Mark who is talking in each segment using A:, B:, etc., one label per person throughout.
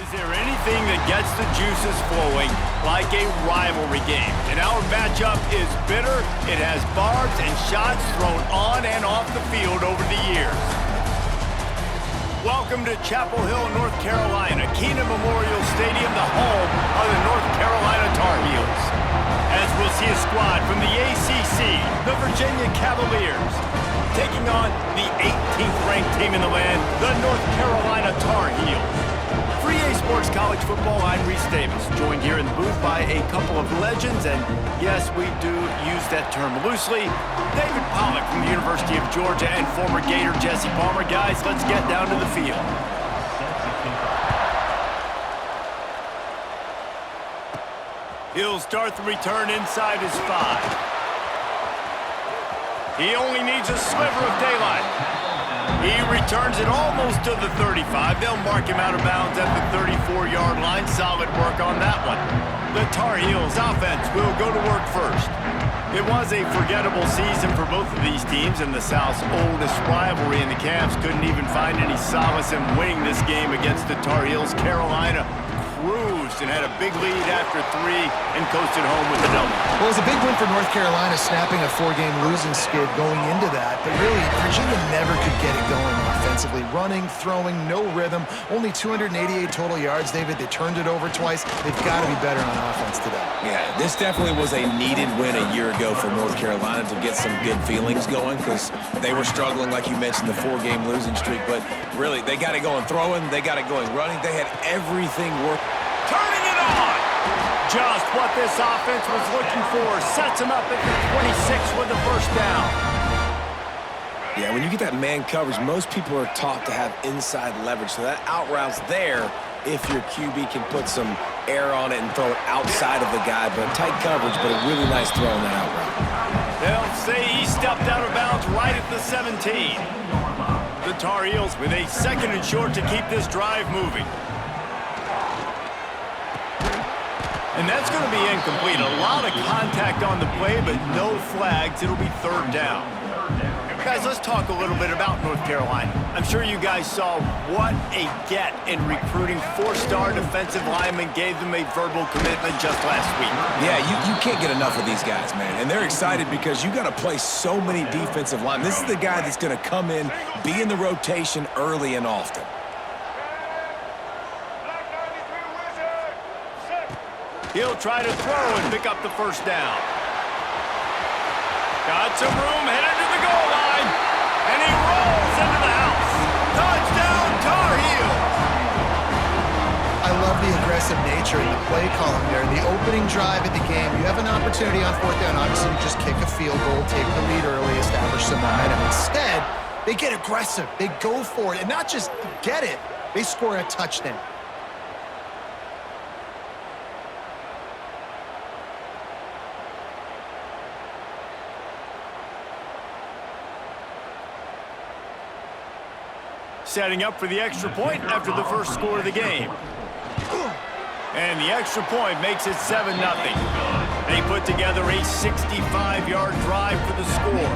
A: Is there anything that gets the juices flowing like a rivalry game? And our matchup is bitter. It has barbs and shots thrown on and off the field over the years. Welcome to Chapel Hill, North Carolina, Kenan Memorial Stadium, the home of the North Carolina Tarheels. As we'll see a squad from the ACC, the Virginia Cavaliers, taking on the 18th ranked team in the land, the North Carolina Tarheels. For EA Sports College Football, I'm Reese Davis, joined here in the booth by a couple of legends, and yes, we do use that term loosely. David Pollack from the University of Georgia and former Gator Jesse Palmer. Guys, let's get down to the field. He'll start the return inside his 5. He only needs a sliver of daylight. He returns it almost to the 35. They'll mark him out of bounds at the 34-yard line. Solid work on that one. The Tar Heels offense will go to work first. It was a forgettable season for both of these teams, and the South's oldest rivalry in the Cavs couldn't even find any solace in winning this game against the Tar Heels. Carolina cruised and had a big lead after 3 and coasted home with the W.
B: Well, it was a big win for North Carolina, snapping a 4-game losing skid going into that. But really, Virginia never could get it going offensively. Running, throwing, no rhythm. Only 288 total yards, David. They turned it over twice. They've got to be better on offense today.
C: Yeah, this definitely was a needed win a year ago for North Carolina to get some good feelings going, because they were struggling, like you mentioned, the 4-game losing streak. But really, they got it going throwing. They got it going running. They had everything working.
A: Turning it on! Just what this offense was looking for. Sets him up at the 26 with the first down.
C: Yeah, when you get that man coverage, most people are taught to have inside leverage. So that out route's there if your QB can put some air on it and throw it outside of the guy. But tight coverage, but a really nice throw on that out route.
A: They'll say he stepped out of bounds right at the 17. The Tar Heels with a 2nd and short to keep this drive moving. And that's going to be incomplete. A lot of contact on the play, but no flags. It'll be 3rd down. Guys, let's talk a little bit about North Carolina. I'm sure you guys saw what a get in recruiting. 4-star defensive linemen gave them a verbal commitment just last week.
C: Yeah, you can't get enough of these guys, man. And they're excited because you got to play so many defensive linemen. This is the guy that's going to come in, be in the rotation early and often.
A: He'll try to throw and pick up the first down. Got some room, headed to the goal line, and he rolls into the house. Touchdown, Tar Heels!
B: I love the aggressive nature in the play column there. The opening drive at the game, you have an opportunity on 4th down. Obviously, you just kick a field goal, take the lead early, establish some momentum. Instead, they get aggressive. They go for it, and not just get it, they score a touchdown.
A: Setting up for the extra point after the first score of the game. And the extra point makes it 7-0. They put together a 65-yard drive for the score.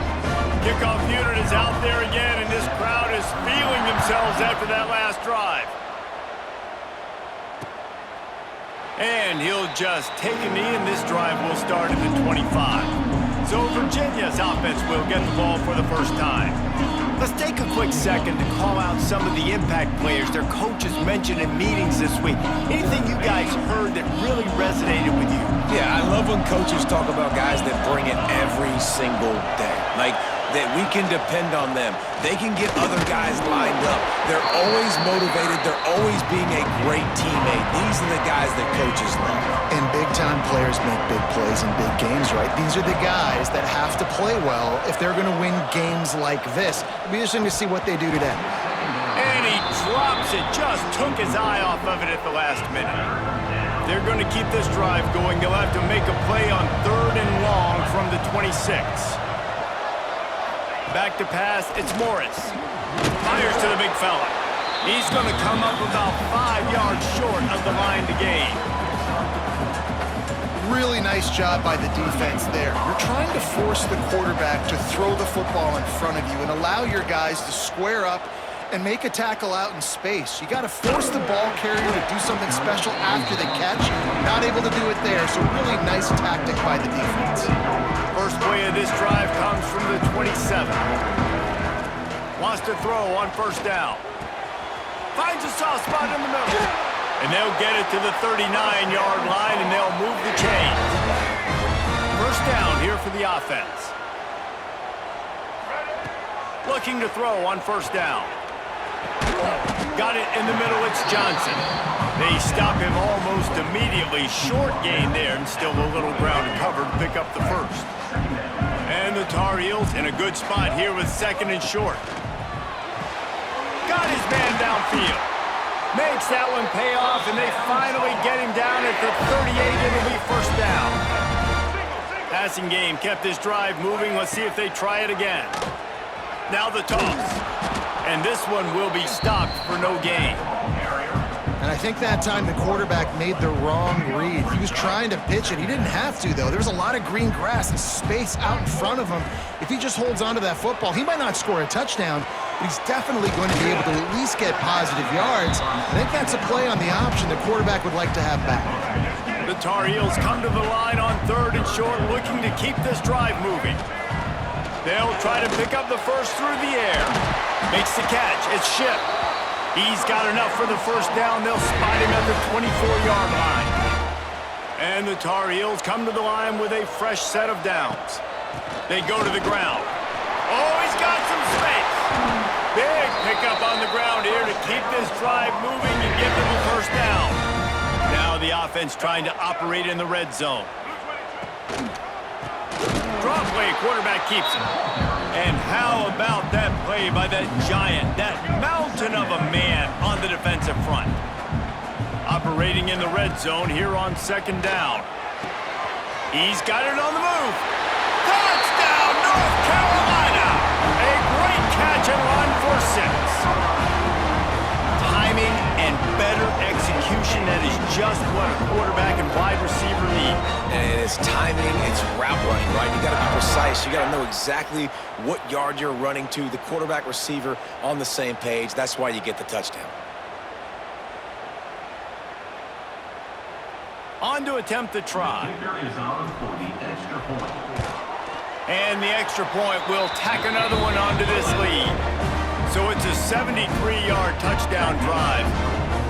A: Kickoff unit is out there again, and this crowd is feeling themselves after that last drive. And he'll just take a knee, and this drive will start at the 25. So Virginia's offense will get the ball for the first time. Let's take a quick second to call out some of the impact players their coaches mentioned in meetings this week. Anything you guys heard that really resonated with you?
C: Yeah, I love when coaches talk about guys that bring it every single day. Like, that we can depend on them. They can get other guys lined up. They're always motivated. They're always being a great teammate. These are the guys that coaches love.
B: And big-time players make big plays in big games, right? These are the guys that have to play well if they're going to win games like this. It'll be interesting to see what they do today.
A: And he drops it. Just took his eye off of it at the last minute. They're going to keep this drive going. They'll have to make a play on 3rd and long from the 26. Back to pass, it's Morris. Fires to the big fella. He's going to come up about 5 yards short of the line to gain.
B: Really nice job by the defense there. You're trying to force the quarterback to throw the football in front of you and allow your guys to square up and make a tackle out in space. You got to force the ball carrier to do something special after the catch. Not able to do it there, so really nice tactic by the defense.
A: First play of this drive comes from the 27. Wants to throw on first down. Finds a soft spot in the middle. And they'll get it to the 39-yard line, and they'll move the chains. First down here for the offense. Looking to throw on first down. Got it in the middle, it's Johnson. They stop him almost immediately. Short gain there, and still a little ground to cover to pick up the first. And the Tar Heels in a good spot here with second and short. Got his man downfield. Makes that one pay off, and they finally get him down at the 38. It'll be first down. Passing game kept this drive moving. Let's see if they try it again. Now the toss. And this one will be stopped for no gain.
B: And I think that time the quarterback made the wrong read. He was trying to pitch it. He didn't have to, though. There's a lot of green grass and space out in front of him. If he just holds on to that football, he might not score a touchdown, but he's definitely going to be able to at least get positive yards. I think that's a play on the option the quarterback would like to have back.
A: The Tar Heels come to the line on third and short, looking to keep this drive moving. They'll try to pick up the first through the air. Makes the catch. It's Ship. He's got enough for the first down. They'll spot him at the 24-yard line. And the Tar Heels come to the line with a fresh set of downs. They go to the ground. Oh, he's got some space. Big pickup on the ground here to keep this drive moving and give them the first down. Now the offense trying to operate in the red zone. Draw play, quarterback keeps it. And how about that play by that giant, that mountain of a man on the defensive front? Operating in the red zone here on second down. He's got it on the move. Touchdown, North Carolina! A great catch and run for 6. Timing and better execution, that is just what a quarterback and wide receiver need.
C: And it's timing, it's route running, right? You got to be precise. You got to know exactly what yard you're running to. The quarterback receiver on the same page. That's why you get the touchdown.
A: On to attempt the try. And the extra point will tack another one onto this lead. So it's a 73-yard touchdown drive.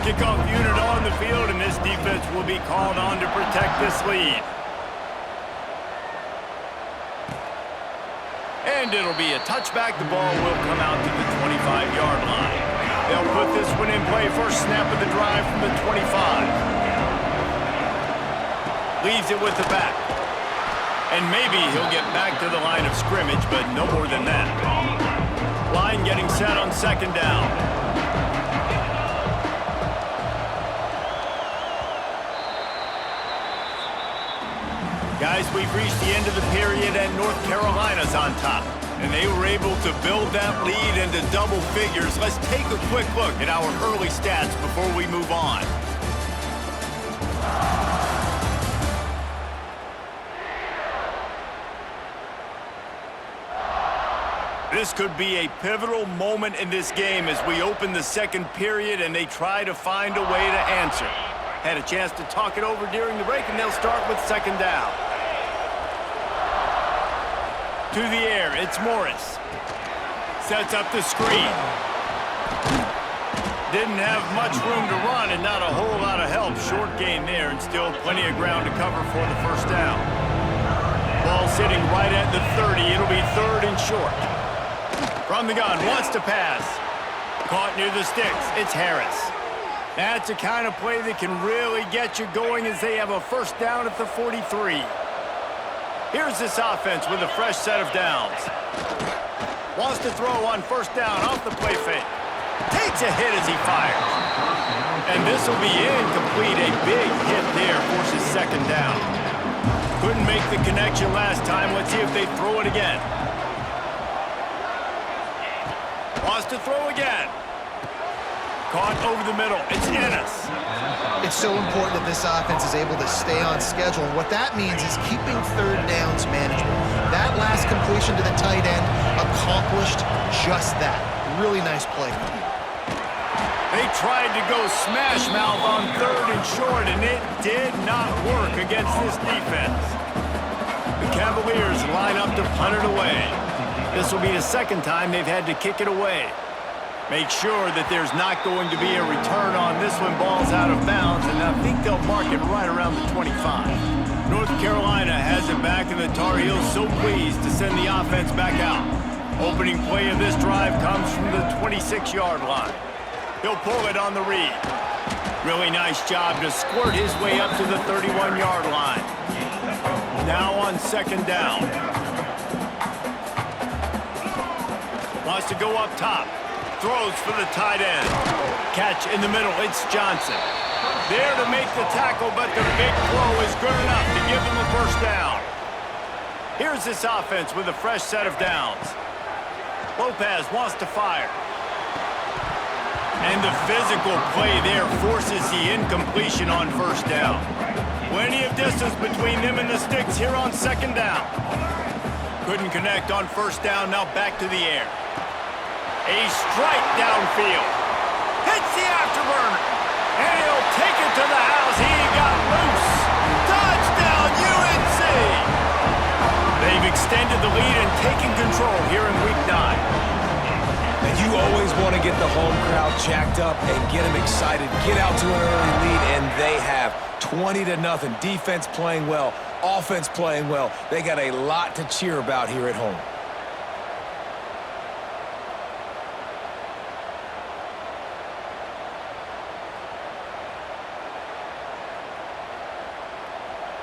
A: Kickoff unit on the field, and this defense will be called on to protect this lead. And it'll be a touchback. The ball will come out to the 25-yard line. They'll put this one in play. First snap of the drive from the 25. Leaves it with the back. And maybe he'll get back to the line of scrimmage, but no more than that. Line getting set on second down. Guys, we've reached the end of the period, and North Carolina's on top. And they were able to build that lead into double figures. Let's take a quick look at our early stats before we move on. This could be a pivotal moment in this game as we open the second period and they try to find a way to answer. Had a chance to talk it over during the break, and they'll start with second down. To the air, it's Morris. Sets up the screen. Didn't have much room to run and not a whole lot of help. Short gain there and still plenty of ground to cover for the first down. Ball sitting right at the 30. It'll be third and short. From the gun, wants to pass. Caught near the sticks. It's Harris. That's the kind of play that can really get you going as they have a first down at the 43. Here's this offense with a fresh set of downs. Wants to throw on first down off the play fake. Takes a hit as he fires. And this will be incomplete. A big hit there forces second down. Couldn't make the connection last time. Let's see if they throw it again. Wants to throw again. Caught over the middle. It's Ennis.
B: It's so important that this offense is able to stay on schedule. And what that means is keeping third downs manageable. That last completion to the tight end accomplished just that. Really nice play.
A: They tried to go smash mouth on 3rd and short, and it did not work against this defense. The Cavaliers line up to punt it away. This will be the second time they've had to kick it away. Make sure that there's not going to be a return on this one. Ball's out of bounds, and I think they'll mark it right around the 25. North Carolina has it back, and the Tar Heels so pleased to send the offense back out. Opening play of this drive comes from the 26-yard line. He'll pull it on the read. Really nice job to squirt his way up to the 31-yard line. Now on 2nd down. Wants to go up top. Throws for the tight end. Catch in the middle. It's Johnson. There to make the tackle, but the big throw is good enough to give them a first down. Here's this offense with a fresh set of downs. Lopez wants to fire. And the physical play there forces the incompletion on 1st down. Plenty of distance between them and the sticks here on 2nd down. Couldn't connect on 1st down, now back to the air. A strike downfield. Hits the afterburner. And he'll take it to the house. He got loose. Touchdown, UNC! They've extended the lead and taken control here in Week 9.
C: And you always want to get the home crowd jacked up and get them excited. Get out to an early lead, and they have 20-0. Defense playing well, offense playing well. They got a lot to cheer about here at home.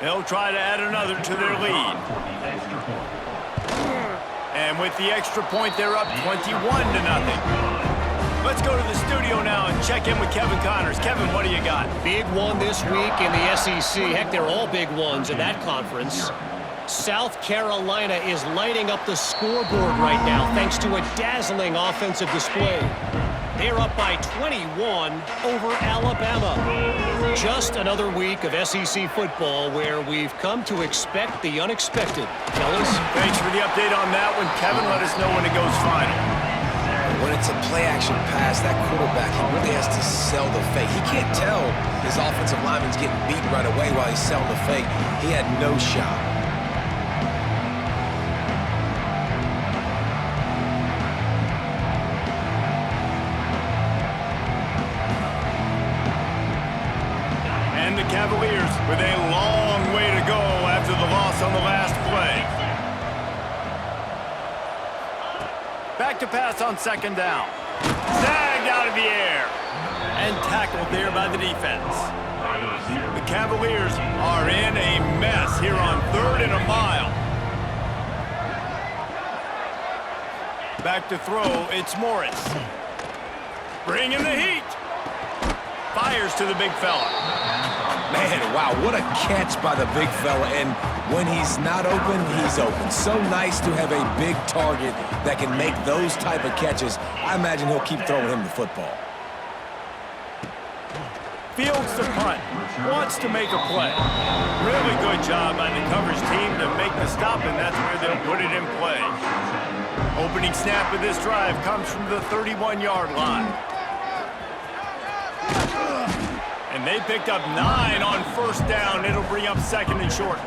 A: They'll try to add another to their lead. And with the extra point, they're up 21-0. Let's go to the studio now and check in with Kevin Connors. Kevin, what do you got?
D: Big one this week in the SEC. Heck, they're all big ones in that conference. South Carolina is lighting up the scoreboard right now thanks to a dazzling offensive display. They're up by 21 over Alabama. Just another week of SEC football where we've come to expect the unexpected. Fellas?
A: Thanks for the update on that one. Kevin, let us know when it goes final.
C: When it's a play-action pass, that quarterback, he really has to sell the fake. He can't tell his offensive lineman's getting beaten right away while he's selling the fake. He had no shot.
A: The Cavaliers with a long way to go after the loss on the last play. Back to pass on 2nd down. Snagged out of the air. And tackled there by the defense. The Cavaliers are in a mess here on 3rd and a mile. Back to throw, it's Morris. Bringing the heat. Fires to the big fella.
C: Man, wow, what a catch by the big fella. And when he's not open, he's open. So nice to have a big target that can make those type of catches. I imagine he'll keep throwing him the football.
A: Fields the punt. Wants to make a play. Really good job by the coverage team to make the stop, and that's where they'll put it in play. Opening snap of this drive comes from the 31-yard line. And they picked up 9 on 1st down. It'll bring up 2nd and short.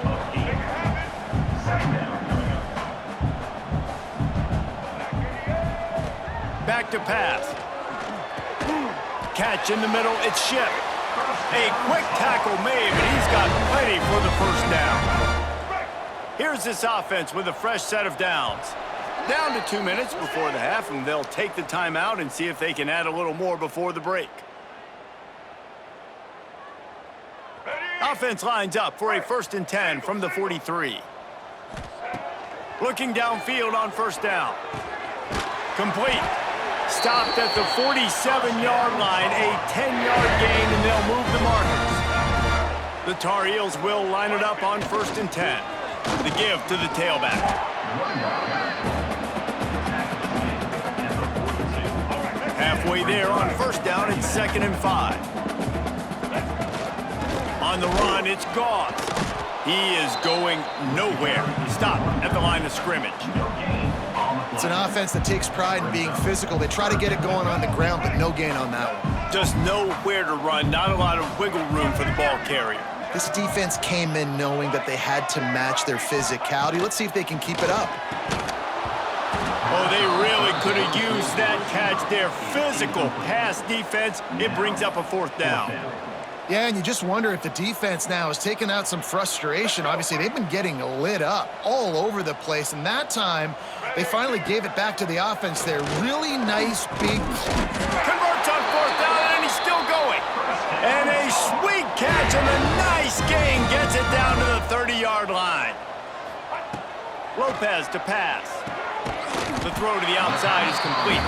A: Back to pass. Catch in the middle. It's Ship. A quick tackle made, but he's got plenty for the 1st down. Here's this offense with a fresh set of downs. Down to 2 minutes before the half, and they'll take the timeout and see if they can add a little more before the break. Offense lines up for a 1st and 10 from the 43. Looking downfield on 1st down. Complete. Stopped at the 47-yard line, a 10-yard gain, and they'll move the markers. The Tar Heels will line it up on 1st and 10. The give to the tailback. Halfway there on 1st down, it's 2nd and 5. On the run, it's Gauze. He is going nowhere. Stop at the line of scrimmage.
B: It's an offense that takes pride in being physical. They try to get it going on the ground, but no gain on that one.
A: Just nowhere to run, not a lot of wiggle room for the ball carrier.
B: This defense came in knowing that they had to match their physicality. Let's see if they can keep it up.
A: Oh, they really could have used that catch there. Physical pass defense. It brings up a 4th down.
B: Yeah, and you just wonder if the defense now is taking out some frustration. Obviously, they've been getting lit up all over the place, and that time, they finally gave it back to the offense there. Really nice, big...
A: Converts on 4th down, and he's still going. And a sweet catch and a nice gain gets it down to the 30-yard line. Lopez to pass. The throw to the outside is complete.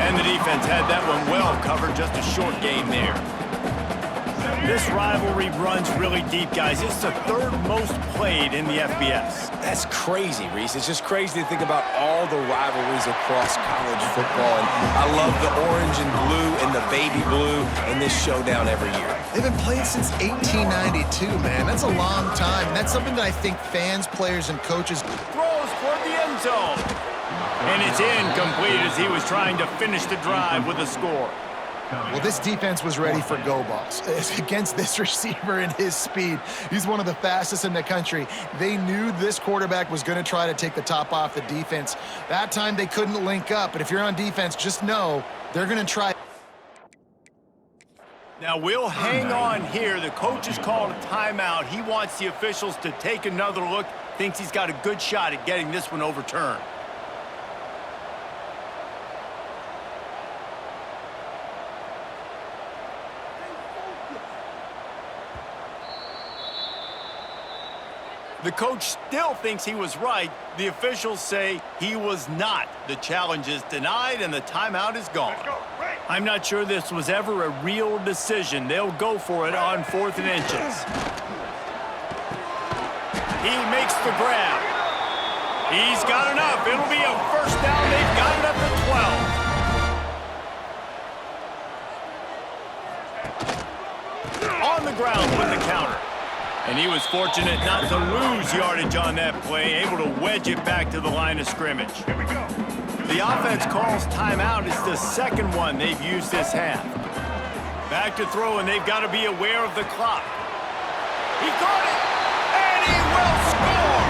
A: And the defense had that one well covered, just a short gain there. This rivalry runs really deep, guys. It's the 3rd most played in the FBS.
C: That's crazy, Reese. It's just crazy to think about all the rivalries across college football. And I love the orange and blue and the baby blue in this showdown every year.
B: They've been playing since 1892, man. That's a long time. And that's something that I think fans, players, and coaches...
A: Throws toward the end zone. And it's incomplete as he was trying to finish the drive with a score.
B: Well, this defense was ready for go balls. Against this receiver and his speed, he's one of the fastest in the country. They knew this quarterback was going to try to take the top off the defense. That time they couldn't link up, but if you're on defense, just know they're going to try.
A: Now we'll hang on here. The coach has called a timeout. He wants the officials to take another look. Thinks he's got a good shot at getting this one overturned. The coach still thinks he was right. The officials say he was not. The challenge is denied and the timeout is gone. I'm not sure this was ever a real decision. They'll go for it on 4th and inches. He makes the grab. He's got enough. It'll be a 1st down. They've got it up to 12. On the ground with the counter. And he was fortunate not to lose yardage on that play, able to wedge it back to the line of scrimmage. Here we go. The offense calls timeout. It's the 2nd one they've used this half. Back to throw, and they've got to be aware of the clock. He caught it, and he will score!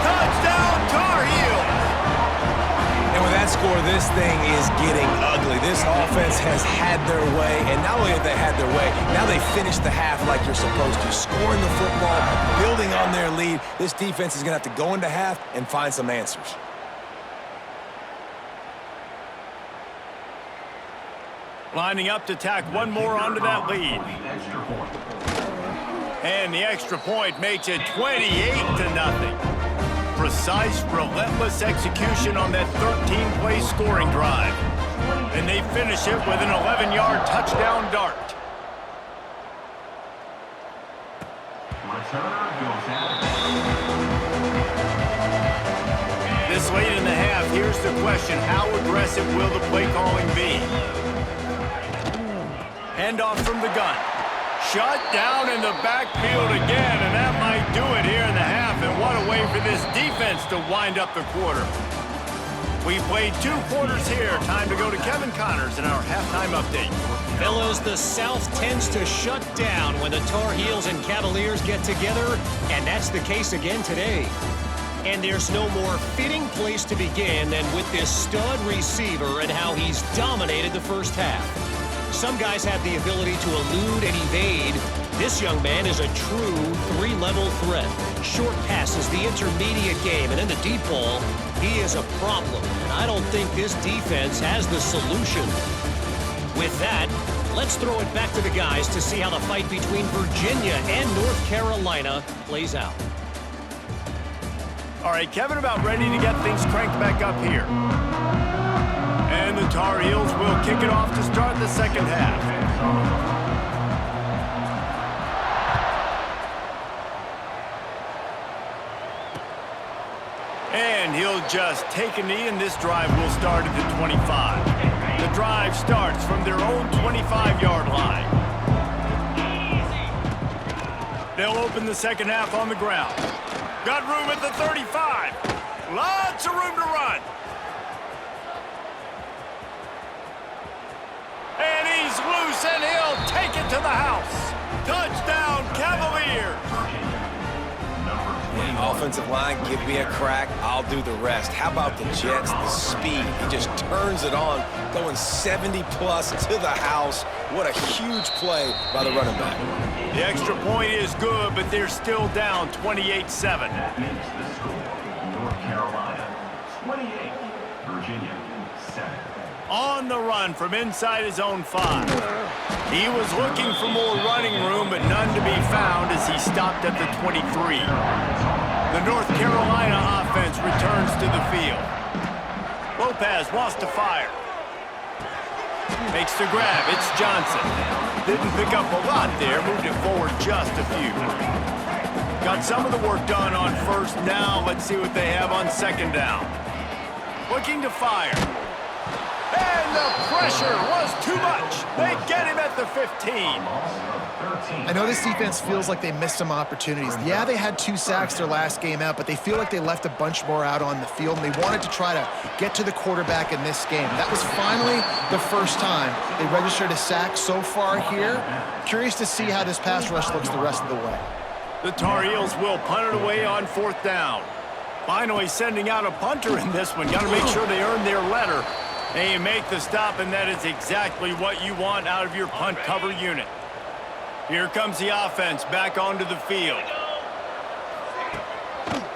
A: Touchdown, Tar Heels!
C: And with that score, this thing is getting ugly. This offense has had their way, and not only have they had their way, now they finish the half like you're supposed to, scoring the football, building on their lead. This defense is going to have to go into half and find some answers.
A: Lining up to tack one more onto that lead. And the extra point makes it 28-0. Precise, relentless execution on that 13-play scoring drive. And they finish it with an 11-yard touchdown dart. This late in the half, here's the question. How aggressive will the play calling be? Handoff from the gun. Shut down in the backfield again, and that might do it here in the half. And what a way for this defense to wind up the quarter. We played 2 quarters here. Time to go to Kevin Connors in our halftime update.
D: Fellas, the South tends to shut down when the Tar Heels and Cavaliers get together, and that's the case again today. And there's no more fitting place to begin than with this stud receiver and how he's dominated the first half. Some guys have the ability to elude and evade. This young man is a true 3-level threat. Short passes, the intermediate game, and then the deep ball, he is a problem. And I don't think this defense has the solution. With that, let's throw it back to the guys to see how the fight between Virginia and North Carolina plays out.
A: All right, Kevin, about ready to get things cranked back up here. And the Tar Heels will kick it off to start the second half. And he'll just take a knee, and this drive will start at the 25. The drive starts from their own 25-yard line. They'll open the second half on the ground. Got room at the 35. Lots of room to run. And he's is loose, and he'll take it to the house. Touchdown, Cavaliers!
C: Offensive line, give me a crack, I'll do the rest. How about the Jets, the speed? He just turns it on, going 70-plus to the house. What a huge play by the running back.
A: The extra point is good, but they're still down 28-7.
E: North Carolina, 28, Virginia, 7.
A: On the run from inside his own 5. He was looking for more running room, but none to be found as he stopped at the 23. The North Carolina offense returns to the field. Lopez wants to fire. Makes the grab. It's Johnson. Didn't pick up a lot there. Moved it forward just a few. Got some of the work done on first. Now let's see what they have on second down. Looking to fire. And the pressure was too much. They get him at the 15.
B: I know this defense feels like they missed some opportunities. Yeah, they had 2 sacks their last game out, but they feel like they left a bunch more out on the field, and they wanted to try to get to the quarterback in this game. That was finally the first time they registered a sack so far here. Curious to see how this pass rush looks the rest of the way.
A: The Tar Heels will punt it away on 4th down. Finally sending out a punter in this one. Got to make sure they earn their letter. They make the stop, and that is exactly what you want out of your punt cover unit. Here comes the offense back onto the field.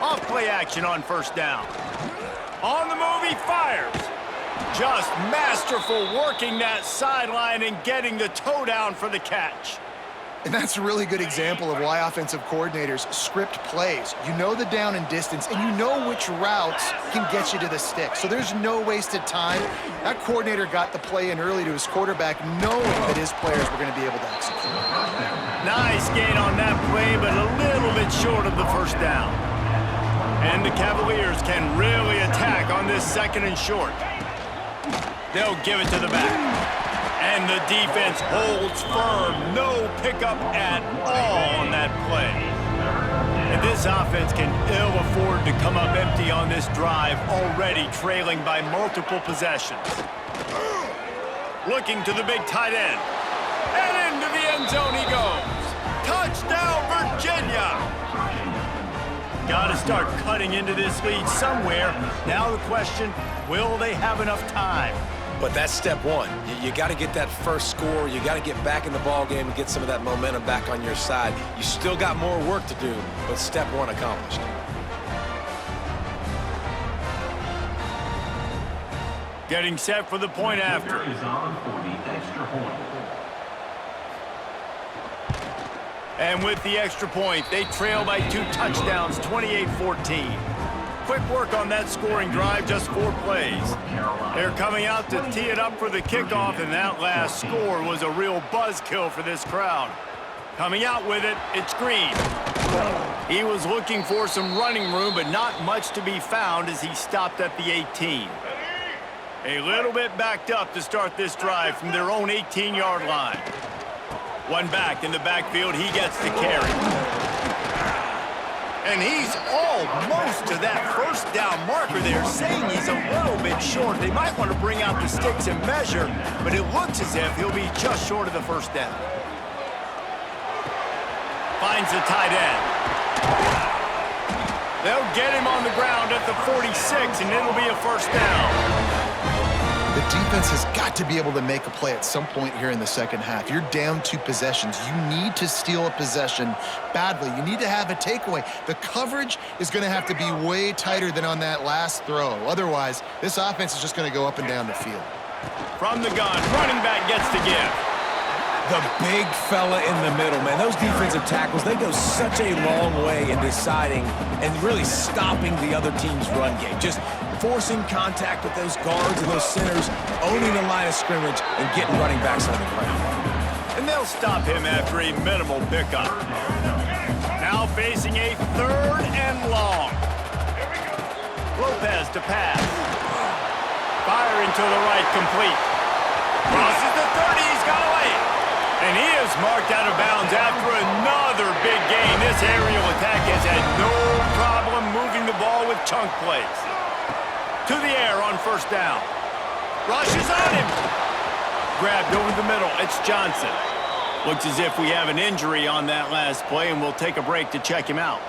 A: Off play action on 1st down. On the move, he fires. Just masterful working that sideline and getting the toe down for the catch.
B: And that's a really good example of why offensive coordinators script plays. You know the down and distance, and you know which routes can get you to the stick. So there's no wasted time. That coordinator got the play in early to his quarterback, knowing that his players were going to be able to execute.
A: Nice gain on that play, but a little bit short of the 1st down. And the Cavaliers can really attack on this 2nd and short. They'll give it to the back. And the defense holds firm. No pickup at all on that play. And this offense can ill afford to come up empty on this drive, already trailing by multiple possessions. Looking to the big tight end. And into the end zone he goes. Touchdown, Virginia! Got to start cutting into this lead somewhere. Now the question, will they have enough time?
C: But that's step one. You got to get that first score. You got to get back in the ball game and get some of that momentum back on your side. You still got more work to do, but step one accomplished.
A: Getting set for the point after.
E: Is on for the extra point.
A: And with the extra point, they trail by 2 touchdowns, 28-14. Quick work on that scoring drive, just 4 plays. They're coming out to tee it up for the kickoff, and that last score was a real buzzkill for this crowd. Coming out with it, it's Green. He was looking for some running room, but not much to be found as he stopped at the 18. A little bit backed up to start this drive from their own 18-yard line. One back in the backfield, he gets the carry. And he's almost to that 1st down marker there, saying he's a little bit short. They might want to bring out the sticks and measure, but it looks as if he'll be just short of the 1st down. Finds the tight end. They'll get him on the ground at the 46, and it'll be a 1st down.
B: The defense has got to be able to make a play at some point here in the 2nd half. You're down 2 possessions. You need to steal a possession badly. You need to have a takeaway. The coverage is going to have to be way tighter than on that last throw. Otherwise, this offense is just going to go up and down the field.
A: From the gun, running back gets the give.
C: The big fella in the middle, man. Those defensive tackles, they go such a long way in deciding and really stopping the other team's run game. Just forcing contact with those guards and those centers, owning the line of scrimmage, and getting running backs on the ground.
A: And they'll stop him after a minimal pickup. Now facing a 3rd and long. Lopez to pass. Firing to the right, complete. Crosses the 30, he's got away. And he is marked out of bounds after another big gain. This aerial attack has had no problem moving the ball with chunk plays. To the air on 1st down. Rushes on him. Grabbed over the middle. It's Johnson. Looks as if we have an injury on that last play, and we'll take a break to check him out.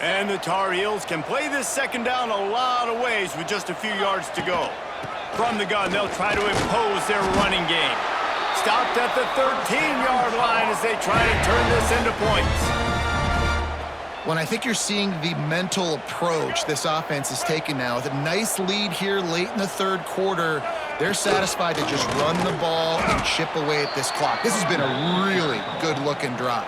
A: And the Tar Heels can play this second down a lot of ways with just a few yards to go. From the gun, they'll try to impose their running game. Stopped at the 13-yard line as they try to turn this into points.
B: When I think you're seeing the mental approach this offense is taking now, with a nice lead here late in the third quarter, they're satisfied to just run the ball and chip away at this clock. This has been a really good-looking drive.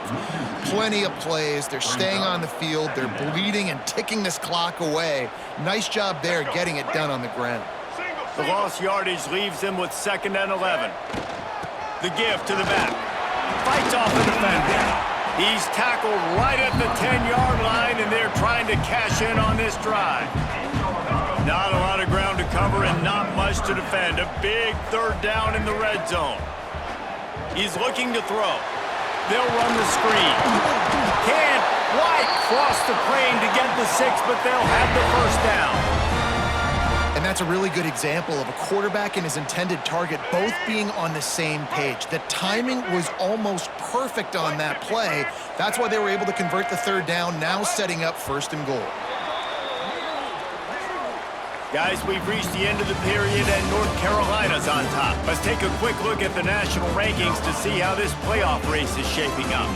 B: Plenty of plays. They're staying on the field. They're bleeding and ticking this clock away. Nice job there getting it done on the ground.
A: The lost yardage leaves them with 2nd and 11. The give to the back. Fights off the defender. He's tackled right at the 10-yard line, and they're trying to cash in on this drive. Not a lot of ground to cover and not much to defend. A big 3rd down in the red zone. He's looking to throw. They'll run the screen. Can't quite cross the plane to get the 6, but they'll have the 1st down.
B: And that's a really good example of a quarterback and his intended target both being on the same page. The timing was almost perfect on that play. That's why they were able to convert the 3rd down, now setting up 1st and goal.
A: Guys, we've reached the end of the period and North Carolina's on top. Let's take a quick look at the national rankings to see how this playoff race is shaping up.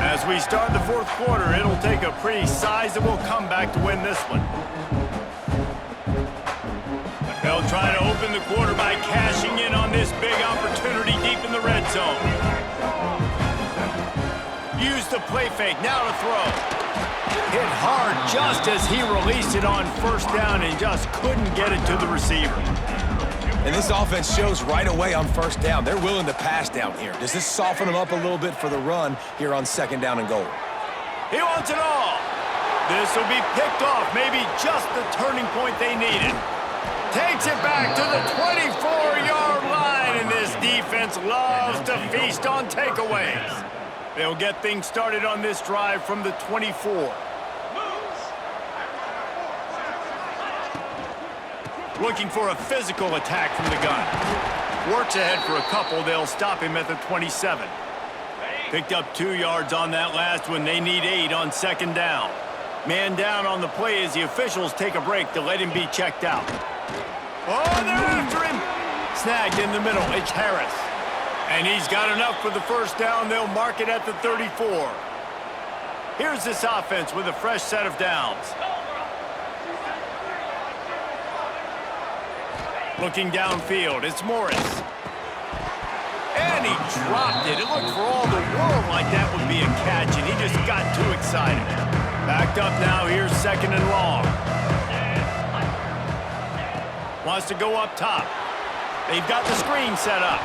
A: As we start the 4th quarter, it'll take a pretty sizable comeback to win this one. They'll try to open the quarter by cashing in on this big opportunity deep in the red zone. Use the play fake, now to throw. Hit hard just as he released it on 1st down and just couldn't get it to the receiver.
C: And this offense shows right away on 1st down. They're willing to pass down here. Does this soften them up a little bit for the run here on 2nd down and goal?
A: He wants it all. This will be picked off, maybe just the turning point they needed. Takes it back to the 24-yard line, and this defense loves to feast on takeaways. They'll get things started on this drive from the 24. Looking for a physical attack from the gun. Works ahead for a couple. They'll stop him at the 27. Picked up 2 yards on that last one. They need 8 on 2nd down. Man down on the play as the officials take a break to let him be checked out. Oh, they're after him. Snagged in the middle. It's Harris. And he's got enough for the 1st down. They'll mark it at the 34. Here's this offense with a fresh set of downs. Looking downfield, it's Morris. And he dropped it. It looked for all the world like that would be a catch, and he just got too excited. Backed up now, here's 2nd and long. Wants to go up top. They've got the screen set up.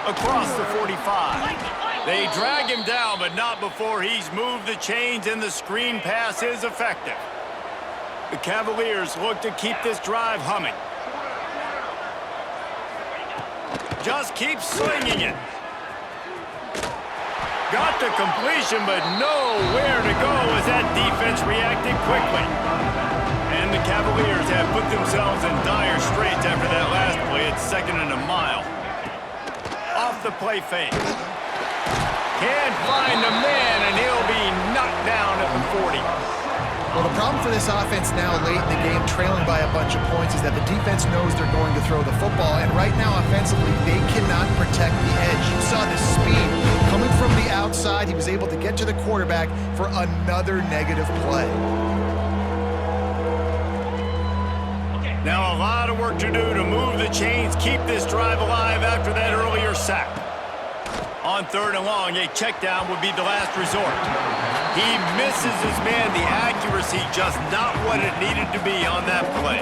A: Across the 45. They drag him down, but not before he's moved the chains, and the screen pass is effective. The Cavaliers look to keep this drive humming. Just keep slinging it. Got the completion, but nowhere to go as that defense reacted quickly. And the Cavaliers have put themselves in dire straits after that last play. It's 2nd and a mile. Off the play fake. Can't find a man, and he'll be knocked down at the 40.
B: Well, the problem for this offense now late in the game, trailing by a bunch of points, is that the defense knows they're going to throw the football, and right now offensively, they cannot protect the edge. You saw the speed coming from the outside. He was able to get to the quarterback for another negative play.
A: Now a lot of work to do to move the chains, keep this drive alive after that earlier sack. On 3rd and long, a check down would be the last resort. He misses his man. The accuracy just not what it needed to be on that play.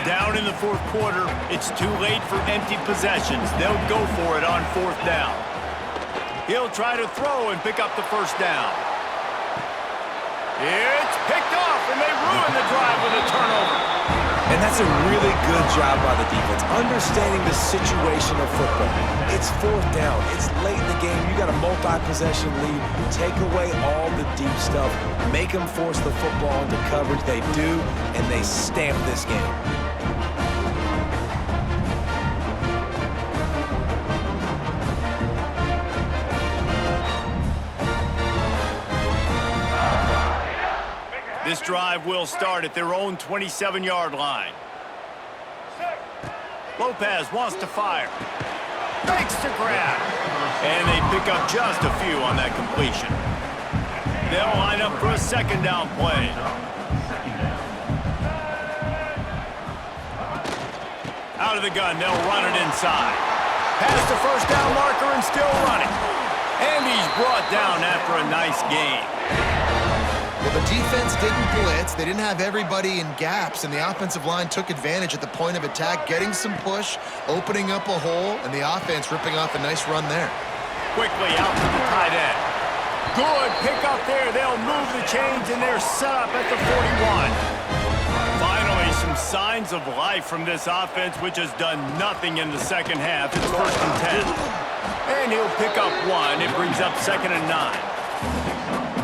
A: Down in the 4th quarter, it's too late for empty possessions. They'll go for it on 4th down. He'll try to throw and pick up the 1st down. It's picked off, and they ruin the drive with a turnover.
C: And that's a really good job by the defense, understanding the situation of football. It's fourth down. It's late in the game. You got a multi-possession lead. Take away all the deep stuff. Make them force the football into coverage. They do, and they stamp this game.
A: This drive will start at their own 27-yard line. Lopez wants to fire. Makes the grab. And they pick up just a few on that completion. They'll line up for a second down play. Out of the gun, they'll run it inside. Past the first down marker and still running. And he's brought down after a nice gain.
B: Well, the defense didn't blitz. They didn't have everybody in gaps, and the offensive line took advantage at the point of attack, getting some push, opening up a hole, and the offense ripping off a nice run there.
A: Quickly out to the tight end. Good pick up there. They'll move the chains, and they're set up at the 41. Finally, some signs of life from this offense, which has done nothing in the second half. It's 1st and 10. And he'll pick up one. It brings up 2nd and 9.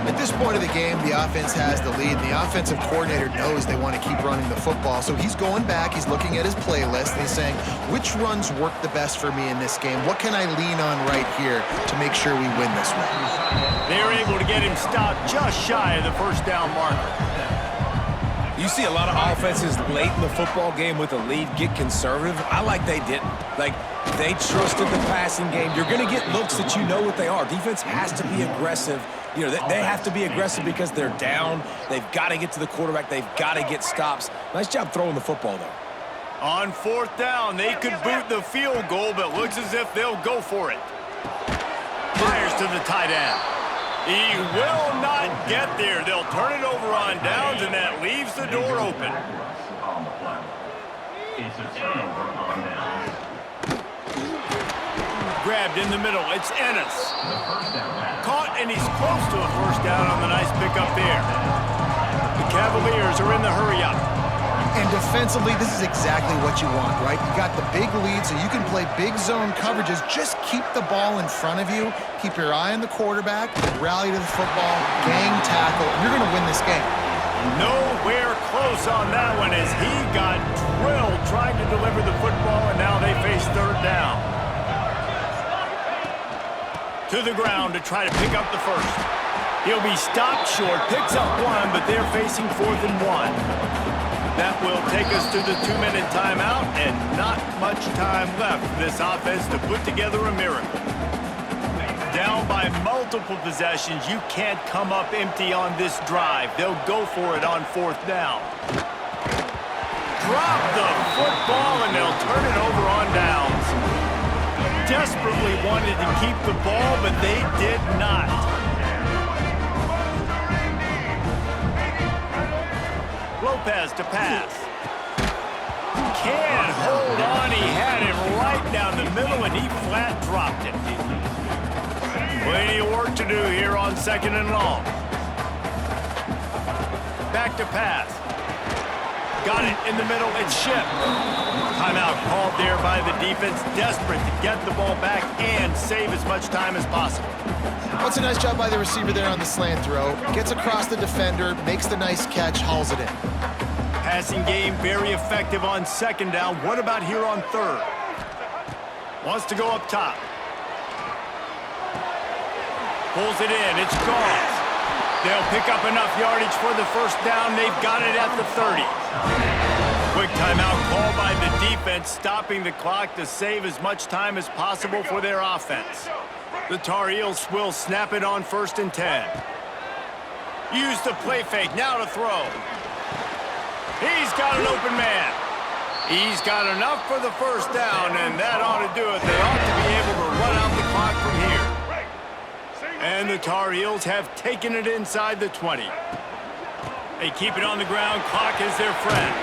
B: At this point of the game, the offense has the lead, and the offensive coordinator knows they want to keep running the football. So he's going back, he's looking at his playlist, and he's saying, which runs work the best for me in this game? What can I lean on right here to make sure we win this one?
A: They're able to get him stopped just shy of the first down marker.
C: You see a lot of offenses late in the football game with a lead get conservative. I like they didn't. Like, they trusted the passing game. You're going to get looks that you know what they are. Defense has to be aggressive. You know, they have to be aggressive because they're down. They've got to get to the quarterback. They've got to get stops. Nice job throwing the football, though.
A: On 4th down, they could boot the field goal, but looks as if they'll go for it. Fires to the tight end. He will not get there. They'll turn it over on downs, and that leaves the door open.
E: It's a turnover on downs.
A: Grabbed in the middle. It's Ennis. Caught, and he's close to a first down on the nice pickup there. The Cavaliers are in the hurry-up.
B: And defensively, this is exactly what you want, right? You got the big lead, so you can play big zone coverages. Just keep the ball in front of you. Keep your eye on the quarterback. Rally to the football. Gang tackle. You're going to win this game.
A: Nowhere close on that one as he got drilled trying to deliver the football, and now they face 3rd down. To the ground to try to pick up the first. He'll be stopped short, picks up one, but they're facing 4th and 1. That will take us to the 2-minute timeout, and not much time left for this offense to put together a miracle. Down by multiple possessions, you can't come up empty on this drive. They'll go for it on 4th down. Drop the football, and they'll turn it over on downs. Desperately wanted to keep the ball, but they did not. Lopez to pass. Can't hold on. He had him right down the middle, and he flat dropped it. Plenty of work to do here on 2nd and long. Back to pass. Got it in the middle. It's Ship. Timeout called there by the defense, desperate to get the ball back and save as much time as possible.
B: What's a nice job by the receiver there on the slant throw. Gets across the defender, makes the nice catch, hauls it in.
A: Passing game very effective on 2nd down. What about here on 3rd? Wants to go up top. Pulls it in. It's gone. They'll pick up enough yardage for the first down. They've got it at the 30. Quick timeout call by the defense, stopping the clock to save as much time as possible for their offense. The Tar Heels will snap it on 1st and 10. Use the play fake. Now to throw. He's got an open man. He's got enough for the first down, and that ought to do it. They ought to be able to run out the clock from here. And the Tar Heels have taken it inside the 20. They keep it on the ground. Clock is their friend.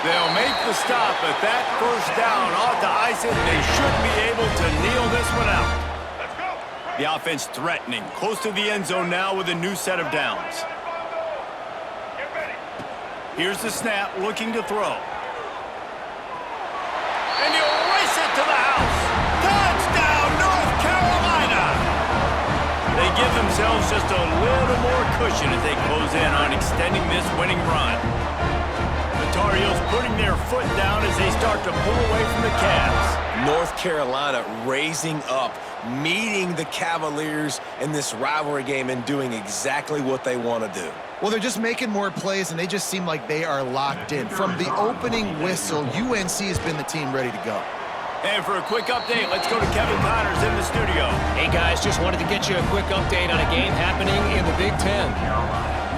A: They'll make the stop, but that first down ought to ice it. They should be able to kneel this one out. The offense threatening, close to the end zone now with a new set of downs. Here's the snap, looking to throw. give themselves just a little more cushion as they close in on extending this winning run. The Tar Heels putting their foot down as they start to pull away from the Cavs.
C: North Carolina raising up, meeting the Cavaliers in this rivalry game and doing exactly what they want to do.
B: Well, they're just making more plays, and they just seem like they are locked in. From the opening whistle, UNC has been the team ready to go.
A: And for a quick update, let's go to Kevin Connors in the studio.
D: Hey, guys, just wanted to get you a quick update on a game happening in the Big Ten.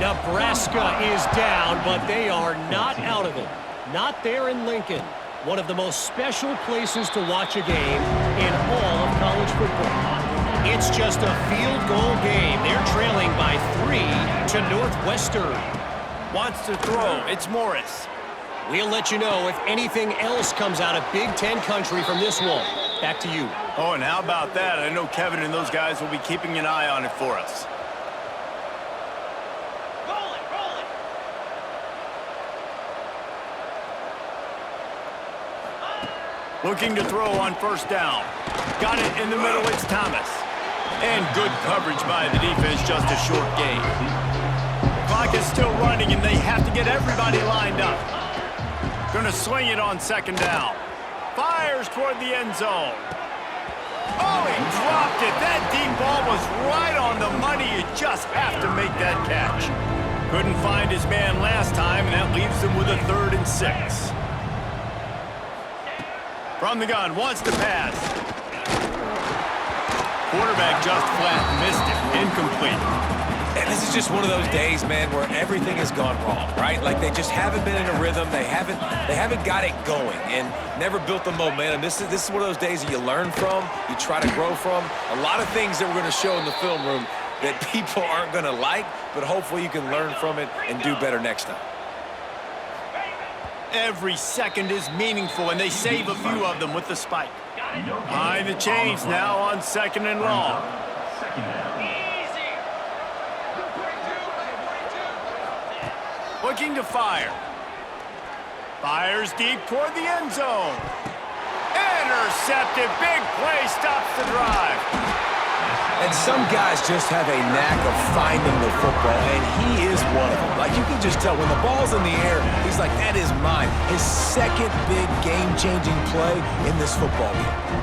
D: Nebraska is down, but they are not out of it. Not there in Lincoln. One of the most special places to watch a game in all of college football. It's just a field goal game. They're trailing by 3 to Northwestern.
A: Wants to throw. It's Morris.
D: We'll let you know if anything else comes out of Big Ten country from this one. Back to you.
A: Oh, and how about that? I know Kevin and those guys will be keeping an eye on it for us. Looking to throw on first down. Got it in the middle. It's Thomas. And good coverage by the defense, just a short gain. Clock is still running, and they have to get everybody lined up. Gonna sling it on second down. Fires toward the end zone. Oh, he dropped it. That deep ball was right on the money. You just have to make that catch. Couldn't find his man last time, and that leaves them with a 3rd and 6. From the gun, wants to pass. Quarterback just flat missed it. Incomplete.
C: And this is just one of those days, man, where everything has gone wrong, right? Like they just haven't been in a rhythm. They haven't got it going and never built the momentum. This is one of those days that you learn from, you try to grow from. A lot of things that we're going to show in the film room that people aren't going to like, but hopefully you can learn from it and do better next time.
A: Every second is meaningful, and they save a few of them with the spike. Behind the chains now on 2nd and long. Looking to fire. Fires deep toward the end zone. Intercepted. Big play stops the drive.
C: And some guys just have a knack of finding the football, and he is one of them. Like, you can just tell when the ball's in the air, he's like, that is mine. His second big game-changing play in this football game.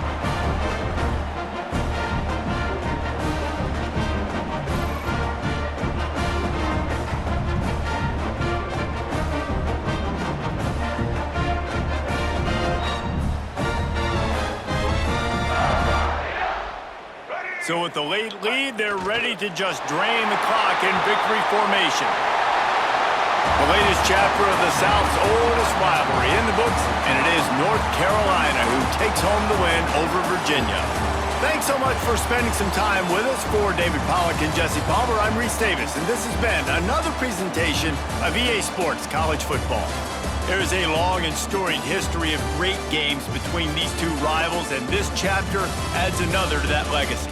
A: So with the late lead, they're ready to just drain the clock in victory formation. The latest chapter of the South's oldest rivalry in the books, and it is North Carolina who takes home the win over Virginia. Thanks so much for spending some time with us. For David Pollack and Jesse Palmer, I'm Reese Davis, and this has been another presentation of EA Sports College Football. There is a long and storied history of great games between these two rivals, and this chapter adds another to that legacy.